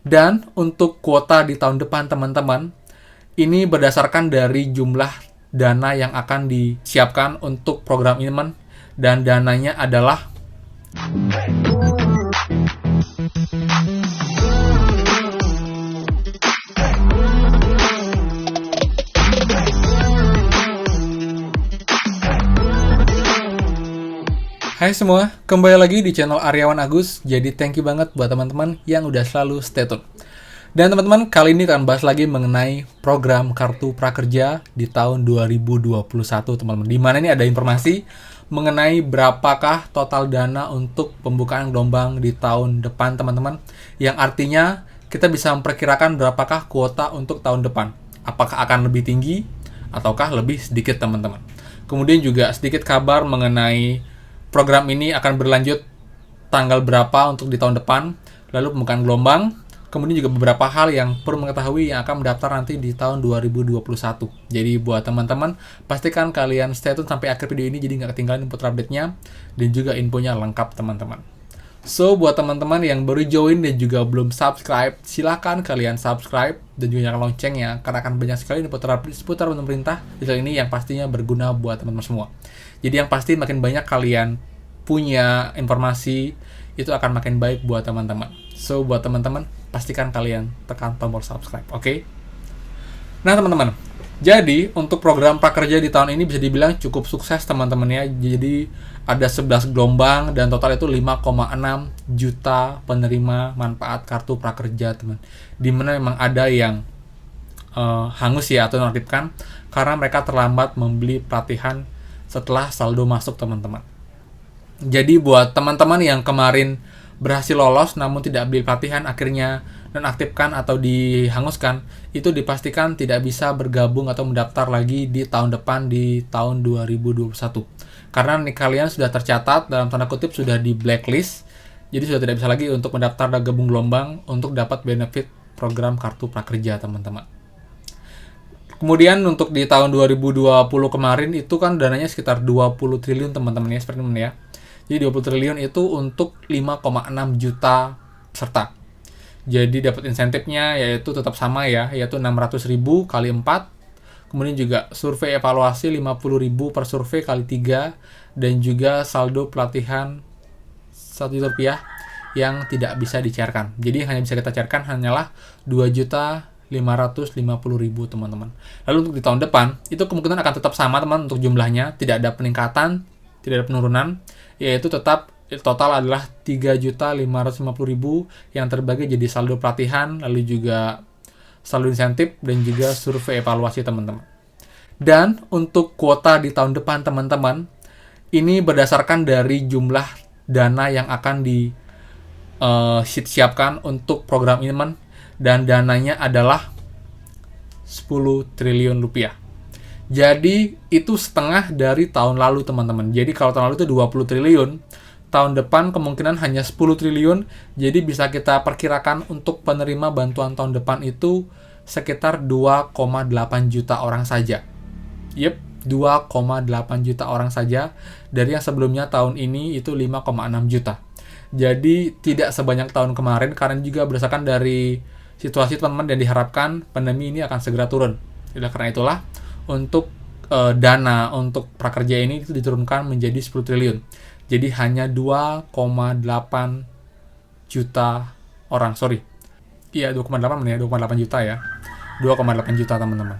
Dan untuk kuota di tahun depan teman-teman, ini berdasarkan dari jumlah dana yang akan disiapkan untuk program ini, dan dananya adalah Hai semua, kembali lagi di channel Aryawan Agus. Jadi thank you banget buat teman-teman yang udah selalu stay tune. Dan teman-teman, kali ini akan bahas lagi mengenai program Kartu Prakerja di tahun 2021, teman-teman. Di mana ini ada informasi mengenai berapakah total dana untuk pembukaan gelombang di tahun depan, teman-teman. Yang artinya kita bisa memperkirakan berapakah kuota untuk tahun depan. Apakah akan lebih tinggi ataukah lebih sedikit, teman-teman. Kemudian juga sedikit kabar mengenai program ini akan berlanjut tanggal berapa untuk di tahun depan, lalu pembukaan gelombang, kemudian juga beberapa hal yang perlu mengetahui yang akan mendaftar nanti di tahun 2021. Jadi buat teman-teman, pastikan kalian stay tune sampai akhir video ini jadi nggak ketinggalan info update-nya dan juga infonya lengkap, teman-teman. So, buat teman-teman yang baru join dan juga belum subscribe, silahkan kalian subscribe dan juga nyalakan loncengnya, karena akan banyak sekali info terupdate seputar pemerintah di channel ini yang pastinya berguna buat teman-teman semua. Jadi yang pasti makin banyak kalian punya informasi, itu akan makin baik buat teman-teman. So, buat teman-teman, pastikan kalian tekan tombol subscribe, oke? Nah, teman-teman, jadi untuk program prakerja di tahun ini bisa dibilang cukup sukses, teman-teman ya. Jadi ada 11 gelombang dan total itu 5,6 juta penerima manfaat kartu prakerja, teman. Dimana memang ada yang hangus ya atau nonaktifkan karena mereka terlambat membeli pelatihan setelah saldo masuk, teman-teman. Jadi buat teman-teman yang kemarin berhasil lolos namun tidak beli pelatihan, akhirnya nonaktifkan atau dihanguskan, itu dipastikan tidak bisa bergabung atau mendaftar lagi di tahun depan, di tahun 2021. Karena nih kalian sudah tercatat dalam tanda kutip sudah di blacklist, jadi sudah tidak bisa lagi untuk mendaftar dan gabung gelombang untuk dapat benefit program kartu prakerja, teman-teman. Kemudian untuk di tahun 2020 kemarin itu kan dananya sekitar 20 triliun, teman-teman ya, seperti ini ya. Jadi 20 triliun itu untuk 5,6 juta peserta. Jadi dapat insentifnya yaitu tetap sama ya, yaitu 600.000 kali 4. Kemudian juga survei evaluasi 50.000 per survei kali 3, dan juga saldo pelatihan 1 juta rupiah yang tidak bisa dicairkan. Jadi hanya bisa kita cairkan hanyalah 2.550.000, teman-teman. Lalu untuk di tahun depan itu kemungkinan akan tetap sama, teman, untuk jumlahnya tidak ada peningkatan, tidak ada penurunan, yaitu tetap total adalah 3.550.000 yang terbagi jadi saldo pelatihan, lalu juga saldo insentif dan juga survei evaluasi, teman-teman. Dan untuk kuota di tahun depan, teman-teman, ini berdasarkan dari jumlah dana yang akan disiapkan untuk program ini, dan dananya adalah 10 triliun rupiah. Jadi itu setengah dari tahun lalu, teman-teman. Jadi kalau tahun lalu itu 20 triliun, tahun depan kemungkinan hanya 10 triliun. Jadi bisa kita perkirakan untuk penerima bantuan tahun depan itu sekitar 2,8 juta orang saja. Yep, 2,8 juta orang saja. Dari yang sebelumnya tahun ini itu 5,6 juta. Jadi tidak sebanyak tahun kemarin, karena juga berdasarkan dari situasi, teman-teman, dan diharapkan pandemi ini akan segera turun. Jadi karena itulah untuk dana untuk prakerja ini itu diturunkan menjadi 10 triliun. Jadi hanya 2,8 juta orang, Iya, 2,8 ya, 2,8 juta ya. 2,8 juta, teman-teman.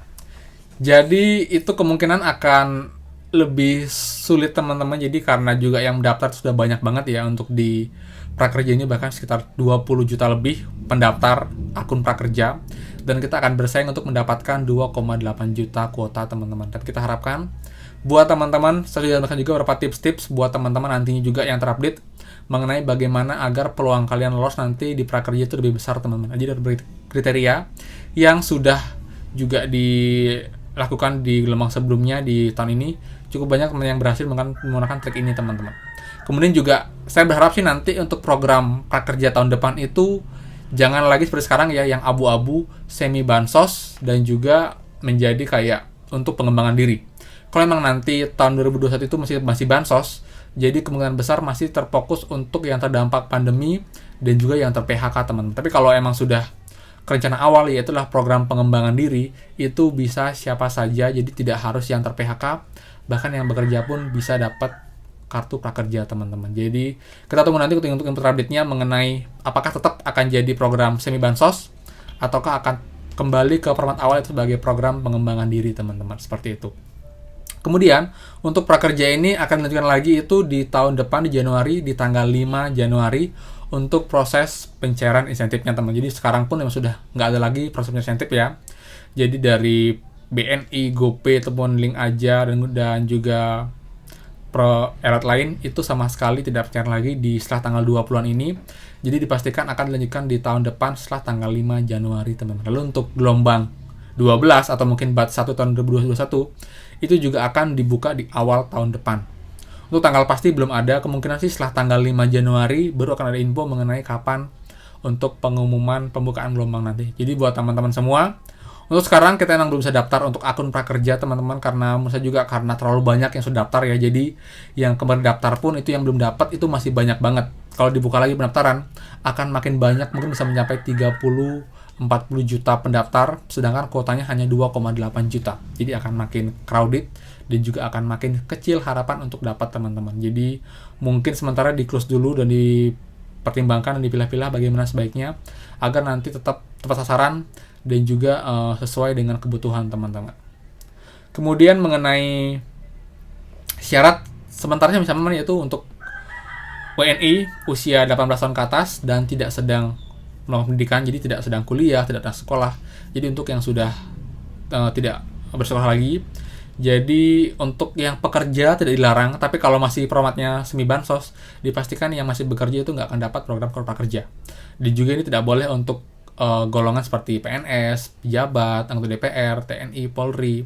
Jadi itu kemungkinan akan lebih sulit, teman-teman. Jadi karena juga yang mendaftar sudah banyak banget ya untuk di prakerja ini, bahkan sekitar 20 juta lebih pendaftar akun prakerja, dan kita akan bersaing untuk mendapatkan 2,8 juta kuota, teman-teman. Dan kita harapkan buat teman-teman, saya sudah memberikan juga beberapa tips-tips buat teman-teman nantinya juga yang terupdate mengenai bagaimana agar peluang kalian lolos nanti di prakerja itu lebih besar, teman-teman. Jadi ada kriteria yang sudah juga dilakukan di gelombang sebelumnya di tahun ini. Cukup banyak teman yang berhasil menggunakan trik ini, teman-teman. Kemudian juga saya berharap sih nanti untuk program prakerja tahun depan itu jangan lagi seperti sekarang ya, yang abu-abu, semi bansos, dan juga menjadi kayak untuk pengembangan diri. Kalau memang nanti tahun 2021 itu masih bansos, Jadi kemungkinan besar masih terfokus untuk yang terdampak pandemi dan juga yang ter-PHK teman-teman. Tapi kalau emang sudah rencana awal, yaitulah program pengembangan diri, itu bisa siapa saja, jadi tidak harus yang ter-PHK, bahkan yang bekerja pun bisa dapat kartu prakerja teman-teman. Jadi kita tunggu nanti untuk info terupdate-nya mengenai apakah tetap akan jadi program semi bansos ataukah akan kembali ke format awal itu sebagai program pengembangan diri teman-teman, seperti itu. Kemudian untuk prakerja ini akan dilanjutkan lagi itu di tahun depan di Januari, di tanggal 5 Januari untuk proses pencairan insentifnya teman. Jadi sekarang pun memang sudah nggak ada lagi proses insentif ya. Jadi dari BNI, GoPay ataupun Link Aja dan juga erat lain itu sama sekali tidak pencairan lagi di setelah tanggal 20-an ini. Jadi dipastikan akan dilanjutkan di tahun depan setelah tanggal 5 Januari teman-teman. Lalu untuk gelombang 12 atau mungkin batch 1 tahun 2021 itu juga akan dibuka di awal tahun depan. Untuk tanggal pasti belum ada, kemungkinan sih setelah tanggal 5 Januari baru akan ada info mengenai kapan untuk pengumuman pembukaan gelombang nanti. Jadi buat teman-teman semua, untuk sekarang kita memang belum bisa daftar untuk akun prakerja teman-teman, karena menurut saya juga karena terlalu banyak yang sudah daftar ya. Jadi yang kemarin daftar pun itu yang belum dapat itu masih banyak banget. Kalau dibuka lagi pendaftaran akan makin banyak, mungkin bisa mencapai 30-40 juta pendaftar, sedangkan kuotanya hanya 2,8 juta. Jadi akan makin crowded dan juga akan makin kecil harapan untuk dapat teman-teman. Jadi mungkin sementara di close dulu dan dipertimbangkan dan dipilah-pilah bagaimana sebaiknya agar nanti tetap tepat sasaran dan juga sesuai dengan kebutuhan teman-teman. Kemudian mengenai syarat sementaranya misalnya yaitu untuk WNI usia 18 tahun ke atas dan tidak sedang melakukan pendidikan, jadi tidak sedang kuliah, tidak sedang sekolah. Jadi untuk yang sudah tidak bersekolah lagi. Jadi untuk yang pekerja tidak dilarang, tapi kalau masih formatnya semi bansos, dipastikan yang masih bekerja itu nggak akan dapat program prakerja. Dan juga ini tidak boleh untuk golongan seperti PNS, pejabat, anggota DPR, TNI, Polri,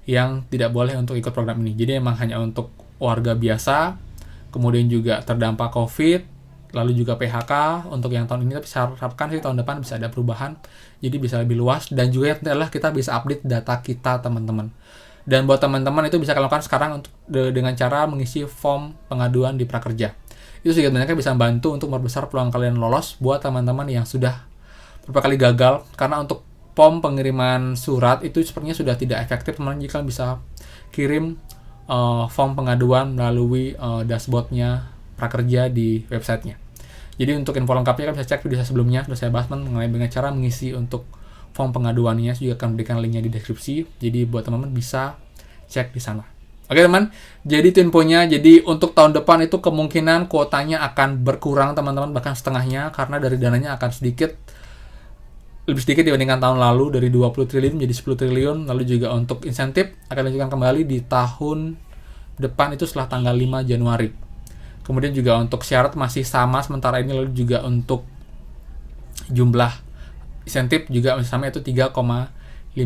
yang tidak boleh untuk ikut program ini. Jadi memang hanya untuk warga biasa, kemudian juga terdampak COVID, lalu juga PHK untuk yang tahun ini, tapi saya harapkan sih tahun depan bisa ada perubahan, jadi bisa lebih luas, dan juga adalah kita bisa update data kita teman-teman. Dan buat teman-teman itu bisa kalian lakukan sekarang untuk dengan cara mengisi form pengaduan di prakerja. Itu sebenarnya bisa membantu untuk memperbesar peluang kalian lolos buat teman-teman yang sudah beberapa kali gagal, karena untuk form pengiriman surat itu sepertinya sudah tidak efektif teman-teman. Jika kalian bisa kirim form pengaduan melalui dashboardnya prakerja di websitenya. Jadi untuk info lengkapnya kan bisa cek video saya sebelumnya, sudah saya bahas mengenai bagaimana cara mengisi untuk form pengaduannya. Saya juga akan berikan linknya di deskripsi, jadi buat teman-teman bisa cek di sana. Oke teman, jadi itu infonya. Jadi untuk tahun depan itu kemungkinan kuotanya akan berkurang teman-teman, bahkan setengahnya, karena dari dananya akan lebih sedikit dibandingkan tahun lalu, dari 20 triliun menjadi 10 triliun. Lalu juga untuk insentif akan dilanjutkan kembali di tahun depan itu setelah tanggal 5 Januari. Kemudian juga untuk syarat masih sama sementara ini, lalu juga untuk jumlah insentif juga masih sama, yaitu 3.550.000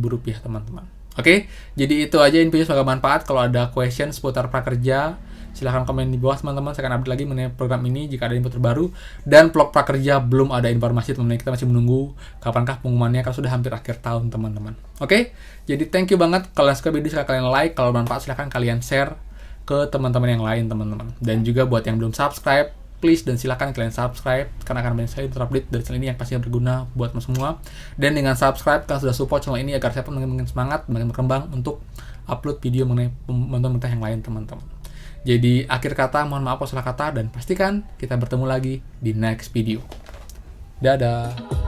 rupiah teman-teman. Oke, jadi itu aja infonya, semoga bermanfaat. Kalau ada question seputar prakerja, silahkan komen di bawah teman-teman. Saya akan update lagi mengenai program ini jika ada info terbaru. Dan vlog prakerja belum ada informasi teman-teman, kita masih menunggu kapankah pengumumannya, karena sudah hampir akhir tahun teman-teman. Oke, jadi thank you banget. Kalau suka video silahkan kalian like, kalau bermanfaat silahkan kalian share ke teman-teman yang lain teman-teman. Dan juga buat yang belum subscribe, please dan silahkan kalian subscribe, karena akan banyak sekali terupdate dari channel ini yang pastinya berguna buat semua. Dan dengan subscribe kalian sudah support channel ini agar saya pun makin semangat, makin berkembang untuk upload video mengenai pembantu yang lain teman-teman. Jadi akhir kata, mohon maaf kalau salah kata, dan pastikan kita bertemu lagi di next video. Dadah.